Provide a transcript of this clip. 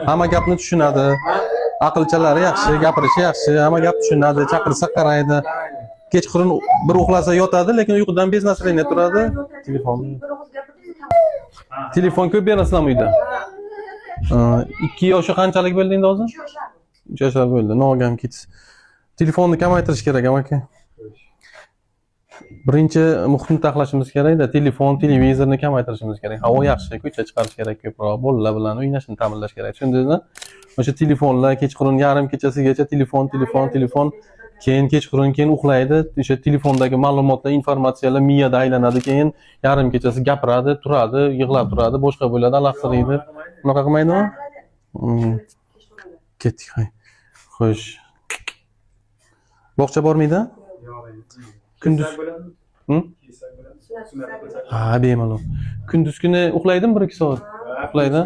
Hamma gapni tushunadi. Aqlchalari yaxshi, gapirishi yaxshi, hamma gap tushunadi, chaqirsa qaraydi. Kechqurun bir uxlasa yotadi, lekin uyqudan bez nasrayni turadi. Telefon ko'p berasizlarmi uyda? 2 yoshi qanchalik bo'ldi endi hozir? 3 yoshlar bo'ldi. Nogam ketdi. Telefonni kamaytirish kerak aka. Birinchi muhitni taxlashimiz kerak-da, telefon, televizorni kamaytirishimiz kerak. Havo yaxshi, ko'chaga chiqarish kerak ko'proq, bolalar bilan o'ynashni ta'minlash kerak. Tushundingizmi? O'sha telefonlar kechqurun yarim kechasigacha telefon, keyin kechqurun keyin uxlaydi. O'sha telefondagi ma'lumotlar, informatsiyalar miyada aylanadi, keyin yarim kechasi gapiradi, turadi, yig'lab turadi, boshqa bo'ladi, alahsiraydi. Bunaqa qilmaydimi? Ketdik, hay. Xo'sh. Bog'cha bormaydi? Kunduz ha, bemalol. Kunduz kuni uxlaydimi 1-2 soat? Uxlaydi.